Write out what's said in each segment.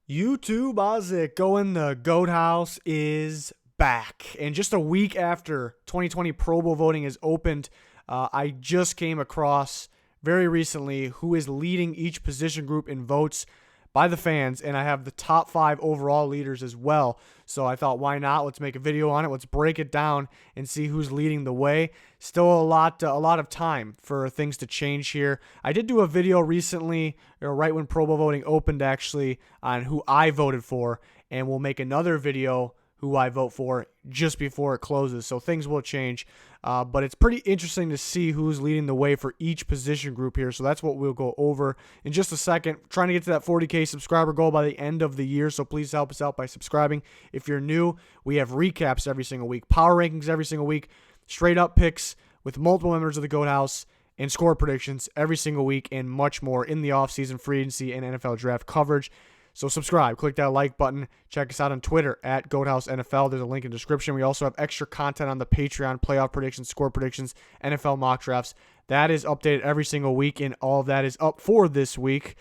YouTube, how's it going? The GOAT House is back. And just a week after 2020 Pro Bowl voting is opened, I just came across very recently who is leading each position group in votes by the fans, and I have the top 5 overall leaders as well. So I thought, why not? Let's make a video on it. Let's break it down and see who's leading the way. Still a lot of time for things to change here. I did do a video recently, or right when Pro Bowl voting opened, actually, on who I voted for, and we'll make another video who I vote for just before it closes. So things will change. But it's pretty interesting to see who's leading the way for each position group here. So that's what we'll go over in just a second. Trying to get to that 40K subscriber goal by the end of the year. So please help us out by subscribing. If you're new, we have recaps every single week, power rankings every single week, straight up picks with multiple members of the GOAT House, and score predictions every single week, and much more in the offseason, free agency, and NFL draft coverage. So subscribe, click that like button. Check us out on Twitter at GOATHouseNFL. There's a link in the description. We also have extra content on the Patreon, playoff predictions, score predictions, NFL mock drafts. That is updated every single week, and all of that is up for this week.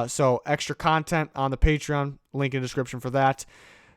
So extra content on the Patreon, link in the description for that.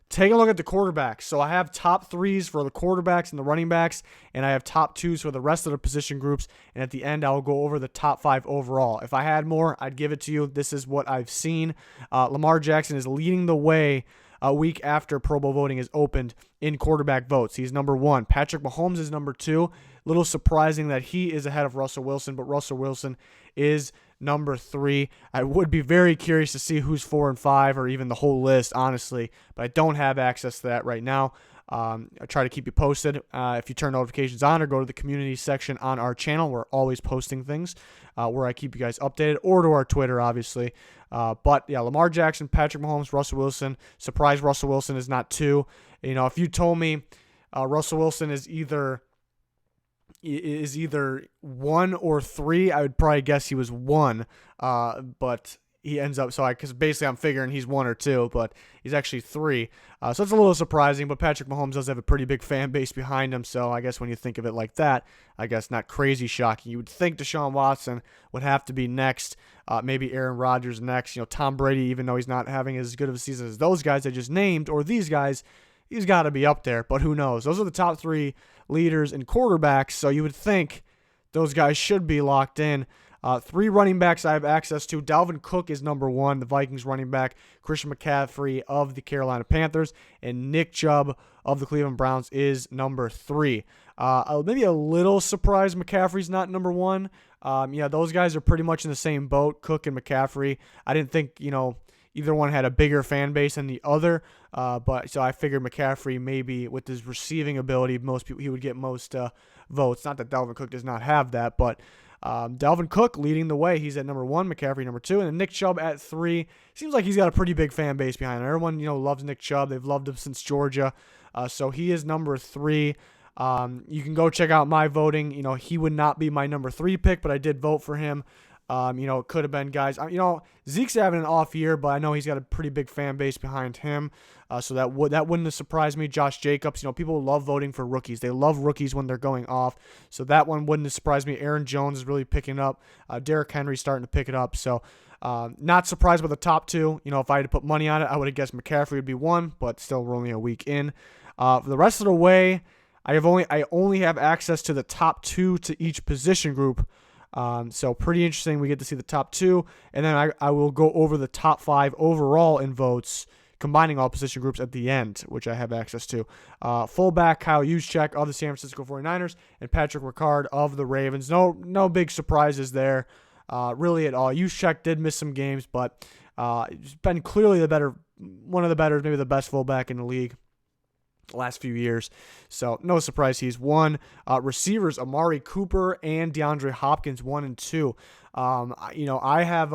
Take a look at the quarterbacks. So I have top 3s for the quarterbacks and the running backs, and I have top 2s for the rest of the position groups. And at the end, I will go over the top 5 overall. If I had more, I'd give it to you. This is what I've seen. Lamar Jackson is leading the way a week after Pro Bowl voting is opened in quarterback votes. He's number 1. Patrick Mahomes is number 2. Little surprising that he is ahead of Russell Wilson, but Russell Wilson is number 3. I would be very curious to see who's 4 and 5, or even the whole list, honestly, but I don't have access to that right now. I try to keep you posted. If you turn notifications on or go to the community section on our channel, we're always posting things where I keep you guys updated, or to our Twitter, obviously. But yeah, Lamar Jackson, Patrick Mahomes, Russell Wilson. Surprised Russell Wilson is not 2. You know, if you told me Russell Wilson is either 1 or 3, I would probably guess he was 1. But he ends up, because basically I'm figuring he's 1 or 2, but he's actually 3. So it's a little surprising, but Patrick Mahomes does have a pretty big fan base behind him. So I guess when you think of it like that, I guess not crazy shocking. You would think Deshaun Watson would have to be next. Maybe Aaron Rodgers next. You know, Tom Brady, even though he's not having as good of a season as those guys I just named, or these guys, he's got to be up there, but who knows? Those are the top 3 leaders and quarterbacks, so you would think those guys should be locked in. 3 running backs I have access to. Dalvin Cook is number 1, the Vikings running back. Christian McCaffrey of the Carolina Panthers, and Nick Chubb of the Cleveland Browns is number 3. Maybe a little surprised McCaffrey's not number 1. Yeah, those guys are pretty much in the same boat, Cook and McCaffrey. I didn't think, either one had a bigger fan base than the other, but so I figured McCaffrey, maybe with his receiving ability, most people, he would get most votes. Not that Dalvin Cook does not have that, but Dalvin Cook leading the way. He's at number 1, McCaffrey number 2, and then Nick Chubb at 3. Seems like he's got a pretty big fan base behind him. Everyone, loves Nick Chubb. They've loved him since Georgia, so he is number 3. You can go check out my voting. He would not be my number 3 pick, but I did vote for him. It could have been guys. Zeke's having an off year, but I know he's got a pretty big fan base behind him. So that wouldn't have surprised me. Josh Jacobs, people love voting for rookies. They love rookies when they're going off. So that one wouldn't have surprised me. Aaron Jones is really picking up. Derrick Henry's starting to pick it up. So not surprised by the top 2. If I had to put money on it, I would have guessed McCaffrey would be 1, but still we're only a week in. For the rest of the way, I only have access to the top 2 to each position group. So pretty interesting. We get to see the top 2, and then I will go over the top 5 overall in votes, combining all position groups at the end, which I have access to. Fullback Kyle Juszczyk of the San Francisco 49ers, and Patrick Ricard of the Ravens. No big surprises there, really at all. Juszczyk did miss some games, but he's been clearly one of the better, maybe the best fullback in the league the last few years. So no surprise he's 1. Receivers Amari Cooper and DeAndre Hopkins 1 and 2. I had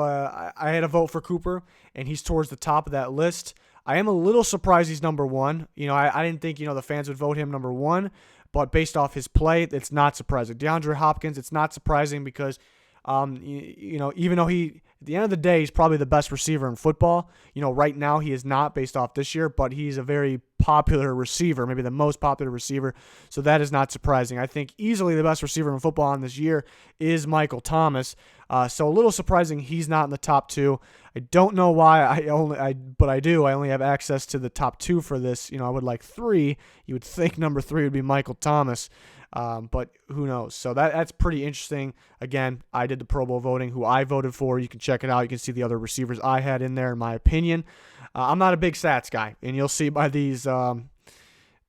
a vote for Cooper, and he's towards the top of that list. I am a little surprised he's number 1. I didn't think the fans would vote him number 1, but based off his play, it's not surprising. DeAndre Hopkins, it's not surprising because even though at the end of the day, he's probably the best receiver in football. Right now he is not based off this year, but he's a very popular receiver, maybe the most popular receiver. So that is not surprising. I think easily the best receiver in football on this year is Michael Thomas. So a little surprising he's not in the top 2. I don't know why but I do. I only have access to the top 2 for this. I would like 3. You would think number 3 would be Michael Thomas. But who knows? So that's pretty interesting. Again, I did the Pro Bowl voting, who I voted for. You can check it out. You can see the other receivers I had in there, in my opinion. I'm not a big stats guy, and you'll see by these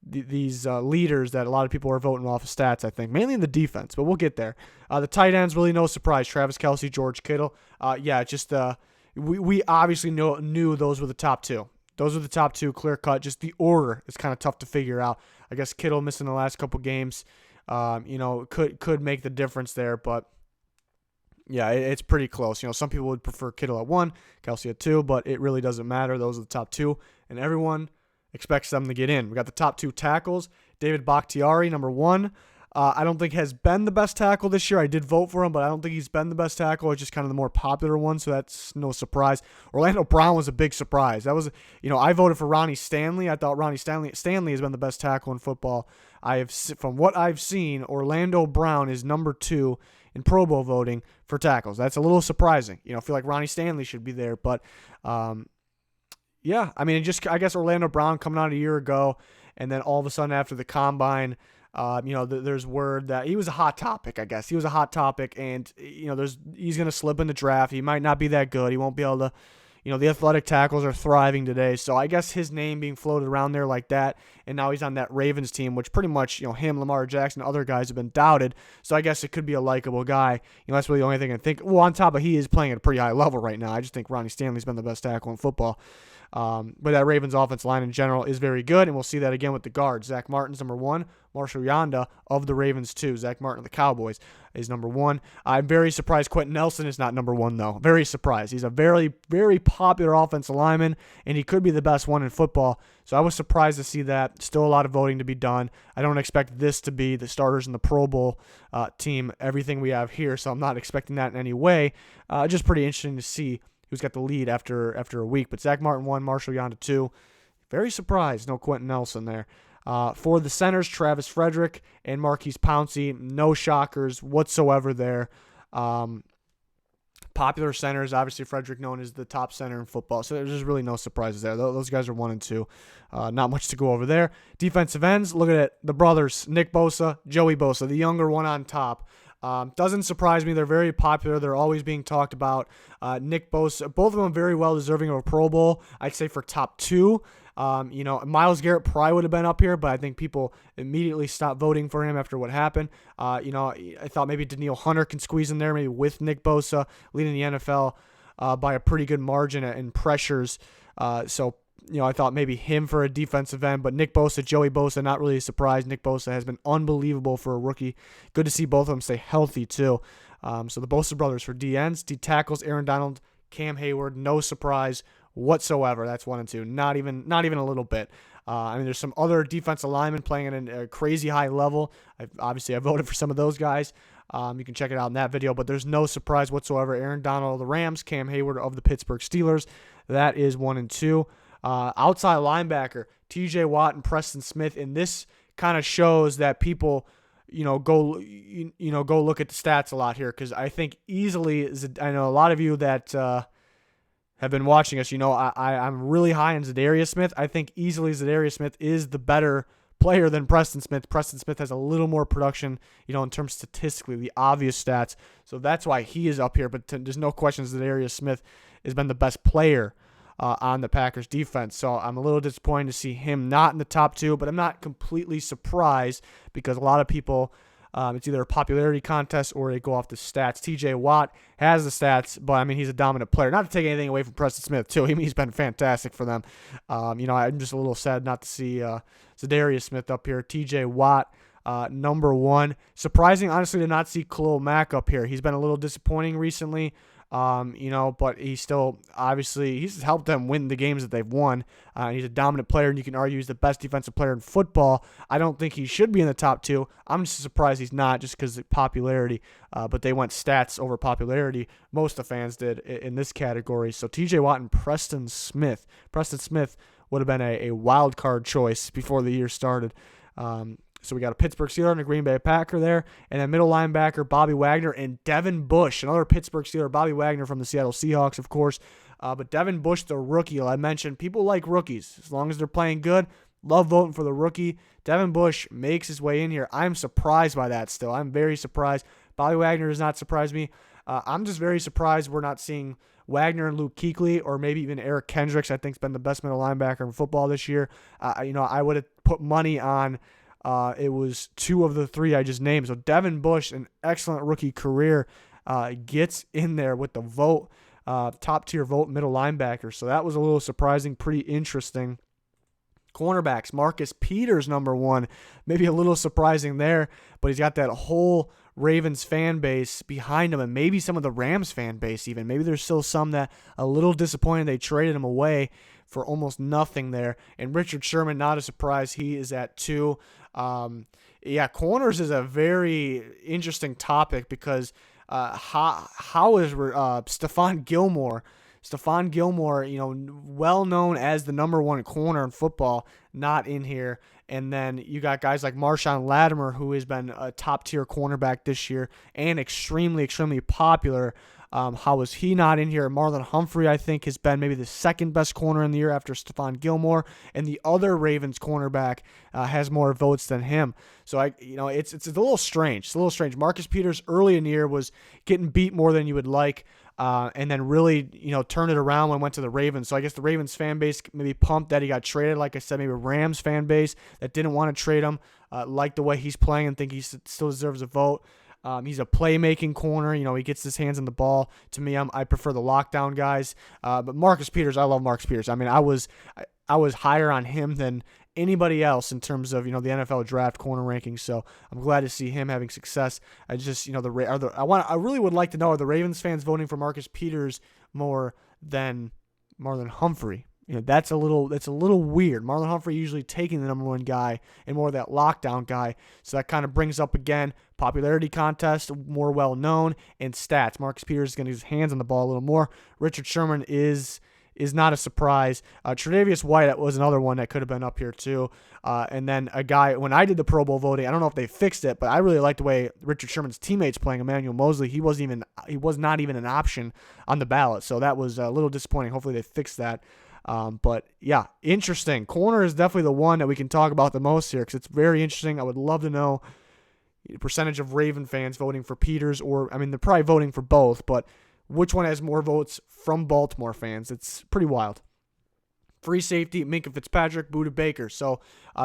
leaders that a lot of people are voting off of stats, I think, mainly in the defense, but we'll get there. The tight ends, really no surprise. Travis Kelce, George Kittle. We obviously knew those were the top 2. Those are the top 2, clear cut. Just the order is kind of tough to figure out. I guess Kittle missing the last couple games, could make the difference there, but yeah, it's pretty close. Some people would prefer Kittle at 1, Kelce at 2, but it really doesn't matter. Those are the top 2, and everyone expects them to get in. We got the top 2 tackles. David Bakhtiari, number 1. I don't think has been the best tackle this year. I did vote for him, but I don't think he's been the best tackle. It's just kind of the more popular one, so that's no surprise. Orlando Brown was a big surprise. That was, I voted for Ronnie Stanley. I thought Ronnie Stanley has been the best tackle in football. From what I've seen, Orlando Brown is number 2 in Pro Bowl voting for tackles. That's a little surprising. I feel like Ronnie Stanley should be there, but yeah, I mean, I guess Orlando Brown coming out a year ago, and then all of a sudden after the combine, there's word that he was a hot topic. I guess he was a hot topic, and he's gonna slip in the draft. He might not be that good. He won't be able to. The athletic tackles are thriving today, so I guess his name being floated around there like that, and now he's on that Ravens team, which pretty much, him, Lamar Jackson, other guys have been doubted, so I guess it could be a likable guy. That's really the only thing I think. Well, on top of he is playing at a pretty high level right now. I just think Ronnie Stanley's been the best tackle in football. But that Ravens offense line in general is very good, and we'll see that again with the guards. Zach Martin's number 1. Marshall Yanda of the Ravens 2. Zach Martin of the Cowboys is number 1. I'm very surprised Quentin Nelson is not number 1, though. Very surprised. He's a very, very popular offensive lineman, and he could be the best one in football. So I was surprised to see that. Still a lot of voting to be done. I don't expect this to be the starters in the Pro Bowl team, everything we have here, so I'm not expecting that in any way. Just pretty interesting to see who's got the lead after a week. But Zach Martin 1, Marshall Yanda 2. Very surprised, no Quentin Nelson there. For the centers, Travis Frederick and Marquise Pouncey. No shockers whatsoever there. Popular centers, obviously Frederick known as the top center in football. So there's just really no surprises there. Those guys are 1 and 2. Not much to go over there. Defensive ends, look at it. The brothers, Nick Bosa, Joey Bosa, the younger one on top. Doesn't surprise me. They're very popular. They're always being talked about. Nick Bosa, both of them very well deserving of a Pro Bowl. I'd say for top 2. Myles Garrett probably would have been up here, but I think people immediately stopped voting for him after what happened. I thought maybe Danielle Hunter can squeeze in there, maybe with Nick Bosa leading the NFL by a pretty good margin in pressures. I thought maybe him for a defensive end, but Nick Bosa, Joey Bosa, not really a surprise. Nick Bosa has been unbelievable for a rookie. Good to see both of them stay healthy, too. So the Bosa brothers for D ends. D tackles, Aaron Donald, Cam Hayward, no surprise whatsoever. That's 1 and 2. Not even a little bit. There's some other defensive linemen playing at a crazy high level. I voted for some of those guys. You can check it out in that video, but there's no surprise whatsoever. Aaron Donald of the Rams, Cam Hayward of the Pittsburgh Steelers. That is 1 and 2. Outside linebacker, TJ Watt and Preston Smith, and this kind of shows that people, go look at the stats a lot here, because I think easily, I know a lot of you that have been watching us, I'm really high on Zadarius Smith. I think easily Zadarius Smith is the better player than Preston Smith. Preston Smith has a little more production, in terms statistically, the obvious stats. So that's why he is up here. But there's no question Zadarius Smith has been the best player on the Packers defense. So I'm a little disappointed to see him not in the top 2, but I'm not completely surprised because a lot of people, it's either a popularity contest or they go off the stats. TJ Watt has the stats, but he's a dominant player. Not to take anything away from Preston Smith too. He's been fantastic for them. I'm just a little sad not to see Zadarius Smith up here. TJ Watt, number 1. Surprising, honestly, to not see Khalil Mack up here. He's been a little disappointing recently. But he's still, obviously, he's helped them win the games that they've won. He's a dominant player, and you can argue he's the best defensive player in football. I don't think he should be in the top 2. I'm just surprised he's not, just because of popularity. But they went stats over popularity. Most of the fans did in this category. So TJ Watt and Preston Smith. Preston Smith would have been a wild card choice before the year started. So we got a Pittsburgh Steeler and a Green Bay Packer there. And then middle linebacker, Bobby Wagner and Devin Bush, another Pittsburgh Steeler. Bobby Wagner from the Seattle Seahawks, of course. But Devin Bush, the rookie, I mentioned, people like rookies. As long as they're playing good, love voting for the rookie. Devin Bush makes his way in here. I'm surprised by that still. I'm very surprised. Bobby Wagner does not surprise me. I'm just very surprised we're not seeing Wagner and Luke Kuechly, or maybe even Eric Kendricks. I think has been the best middle linebacker in football this year. I would have put money on it was 2 of the 3 I just named. So Devin Bush, an excellent rookie career, gets in there with the vote, top tier vote, middle linebacker. So that was a little surprising, pretty interesting. Cornerbacks, Marcus Peters, number 1. Maybe a little surprising there, but he's got that whole Ravens fan base behind him, and maybe some of the Rams fan base even. Maybe there's still some that a little disappointed they traded him away for almost nothing there. And Richard Sherman, not a surprise. He is at 2. Corners is a very interesting topic because how is Stephon Gilmore? Stephon Gilmore, well known as the number 1 corner in football, not in here. And then you got guys like Marshawn Lattimore, who has been a top-tier cornerback this year and extremely, extremely popular. How is he not in here? Marlon Humphrey, I think, has been maybe the second best corner in the year after Stephon Gilmore, and the other Ravens cornerback has more votes than him. So it's a little strange. It's a little strange. Marcus Peters early in the year was getting beat more than you would like, and then really turned it around when went to the Ravens. So I guess the Ravens fan base maybe pumped that he got traded. Like I said, maybe Rams fan base that didn't want to trade him, like the way he's playing and think he still deserves a vote. He's a playmaking corner. He gets his hands on the ball. To me, I prefer the lockdown guys. But Marcus Peters, I love Marcus Peters. I mean, I was higher on him than anybody else in terms of the NFL draft corner rankings. So I'm glad to see him having success. I just I really would like to know, are the Ravens fans voting for Marcus Peters more than Marlon Humphrey? That's a little weird. Marlon Humphrey usually taking the number 1 guy and more of that lockdown guy. So that kind of brings up again popularity contest, more well known, and stats. Marcus Peters is going to get his hands on the ball a little more. Richard Sherman is not a surprise. Tre'Davious White was another one that could have been up here too. And then a guy, when I did the Pro Bowl voting, I don't know if they fixed it, but I really liked the way Richard Sherman's teammates playing. Emmanuel Mosley, he was not even an option on the ballot. So that was a little disappointing. Hopefully they fixed that. But yeah, interesting. Corner is definitely the one that we can talk about the most here because it's very interesting. I would love to know the percentage of Raven fans voting for Peters, they're probably voting for both, but which one has more votes from Baltimore fans? It's pretty wild. Free safety, Minkah Fitzpatrick, Budda Baker. So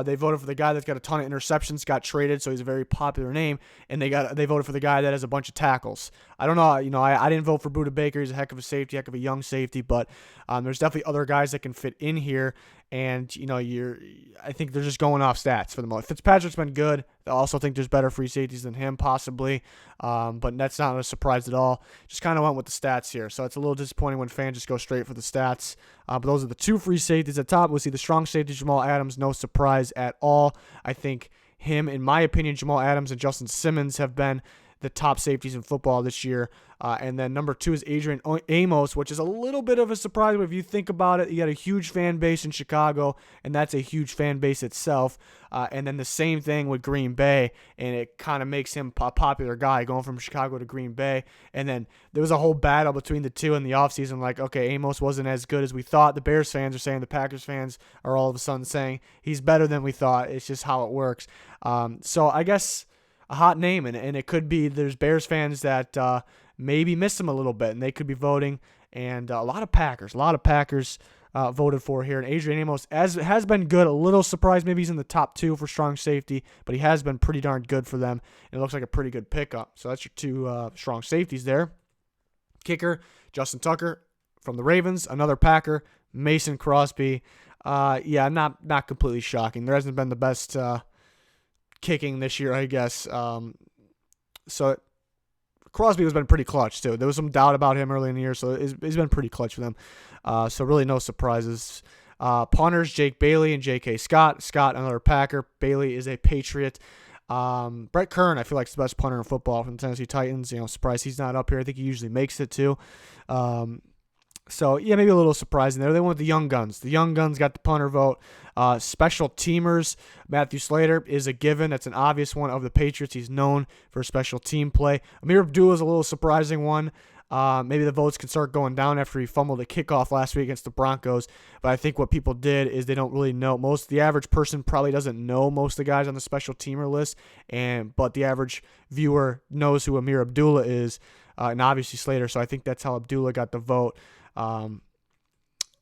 they voted for the guy that's got a ton of interceptions, got traded, so he's a very popular name, and they voted for the guy that has a bunch of tackles. I don't know, I didn't vote for Budda Baker. He's a heck of a safety, heck of a young safety, but there's definitely other guys that can fit in here, and I think they're just going off stats for the most. Fitzpatrick's been good. I also think there's better free safeties than him, possibly, but that's not a surprise at all. Just kind of went with the stats here, so it's a little disappointing when fans just go straight for the stats. But those are the 2 free safeties at top. We'll see the strong safety, Jamal Adams, no surprise at all. I think him, in my opinion, Jamal Adams and Justin Simmons have been the top safeties in football this year. And then number 2 is Adrian Amos, which is a little bit of a surprise. But if you think about it, you got a huge fan base in Chicago, and that's a huge fan base itself. And then the same thing with Green Bay, and it kind of makes him a popular guy going from Chicago to Green Bay. And then there was a whole battle between the two in the offseason. Like, okay, Amos wasn't as good as we thought. The Bears fans are saying, the Packers fans are all of a sudden saying he's better than we thought. It's just how it works. So I guess a hot name, and it could be there's Bears fans that maybe miss him a little bit, and they could be voting. And a lot of Packers voted for here. And Adrian Amos has been good. A little surprised maybe he's in the top 2 for strong safety, but he has been pretty darn good for them. And it looks like a pretty good pickup. So that's your 2 strong safeties there. Kicker, Justin Tucker from the Ravens, another Packer, Mason Crosby. Not completely shocking. There hasn't been the best kicking this year, I guess. So Crosby has been pretty clutch too. There was some doubt about him early in the year, so he's been pretty clutch for them. So really no surprises. Punters, Jake Bailey and J.K. Scott. Scott, another Packer. Bailey is a Patriot. Brett Kern, I feel like, is the best punter in football from the Tennessee Titans. Surprised he's not up here. I think he usually makes it too. So, yeah, maybe a little surprising there. They went with the young guns. The young guns got the punter vote. Special teamers, Matthew Slater is a given. That's an obvious one of the Patriots. He's known for special team play. Amir Abdullah is a little surprising one. Maybe the votes can start going down after he fumbled a kickoff last week against the Broncos. But I think what people did is they don't really know. The average person probably doesn't know most of the guys on the special teamer list, but the average viewer knows who Ameer Abdullah is, and obviously Slater. So I think that's how Abdullah got the vote.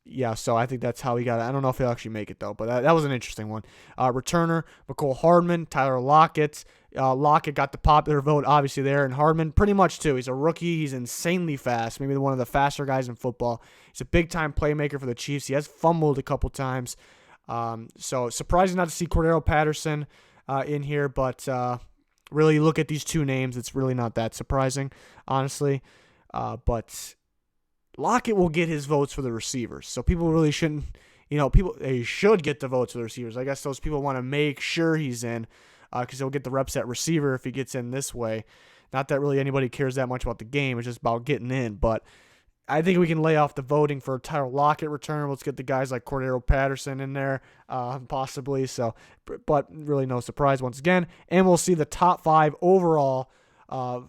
Yeah, so I think that's how he got it. I don't know if he'll actually make it, though, but that was an interesting one. Returner, MECOLE Hardman, Tyler Lockett. Lockett got the popular vote, obviously, there, and Hardman pretty much, too. He's a rookie. He's insanely fast, maybe one of the faster guys in football. He's a big-time playmaker for the Chiefs. He has fumbled a couple times. So surprising not to see Cordero Patterson in here, but really look at these two names. It's really not that surprising, honestly. But Lockett will get his votes for the receivers. So people really shouldn't, they should get the votes for the receivers. I guess those people want to make sure he's in because he'll get the reps at receiver if he gets in this way. Not that really anybody cares that much about the game. It's just about getting in. But I think we can lay off the voting for Tyler Lockett return. Let's get the guys like Cordero Patterson in there, possibly. So, but really no surprise once again. And we'll see the top 5 overall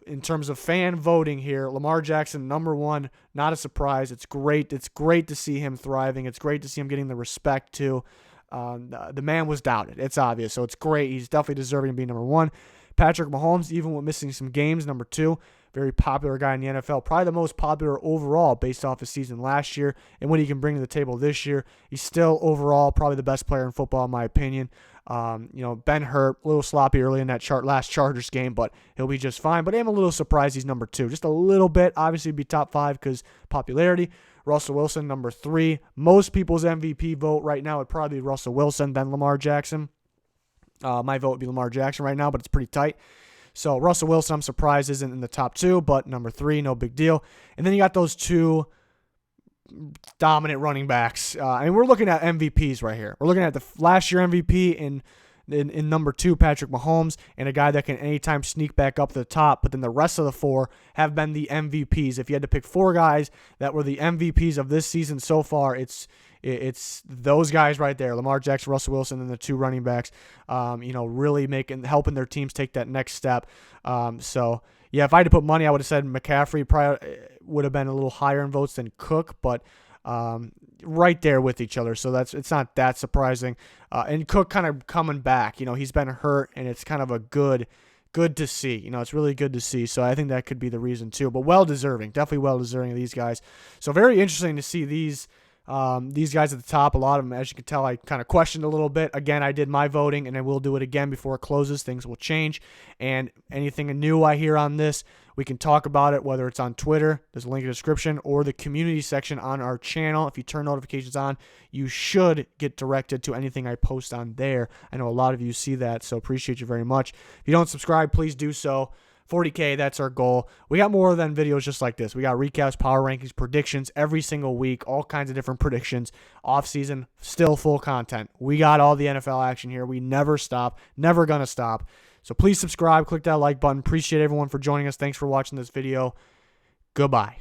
in terms of fan voting here. Lamar Jackson, number 1, not a surprise. It's great. It's great to see him thriving. It's great to see him getting the respect, too. The man was doubted. It's obvious. So it's great. He's definitely deserving to be number 1. Patrick Mahomes, even with missing some games, number 2. Very popular guy in the NFL. Probably the most popular overall based off his season last year and what he can bring to the table this year. He's still overall probably the best player in football, in my opinion. Been hurt, a little sloppy early in that last Chargers game, but he'll be just fine. But I'm a little surprised he's number 2. Just a little bit. Obviously, be top 5 because popularity. Russell Wilson, number 3. Most people's MVP vote right now would probably be Russell Wilson, then Lamar Jackson. My vote would be Lamar Jackson right now, but it's pretty tight. So Russell Wilson, I'm surprised, isn't in the top 2, but number 3, no big deal. And then you got those 2 dominant running backs. We're looking at MVPs right here. We're looking at the last year MVP in number 2, Patrick Mahomes, and a guy that can anytime sneak back up to the top. But then the rest of the 4 have been the MVPs. If you had to pick 4 guys that were the MVPs of this season so far, it's those guys right there, Lamar Jackson, Russell Wilson, and the 2 running backs, really helping their teams take that next step. So, yeah, if I had to put money, I would have said McCaffrey probably would have been a little higher in votes than Cook, but right there with each other. So it's not that surprising. And Cook kind of coming back. He's been hurt, and it's kind of a good to see. It's really good to see. So I think that could be the reason too. But well-deserving, definitely well-deserving of these guys. So very interesting to see these guys at the top. A lot of them, as you can tell, I kind of questioned a little bit. Again, I did my voting, and I will do it again before it closes. Things will change. And anything new I hear on this, we can talk about it, whether it's on Twitter, there's a link in the description, or the community section on our channel. If you turn notifications on, you should get directed to anything I post on there. I know a lot of you see that, so appreciate you very much. If you don't subscribe, please do so. 40K, that's our goal. We got more than videos just like this. We got recaps, power rankings, predictions every single week, all kinds of different predictions. Off season, still full content. We got all the NFL action here. We never stop, never gonna stop. So please subscribe, click that like button. Appreciate everyone for joining us. Thanks for watching this video. Goodbye.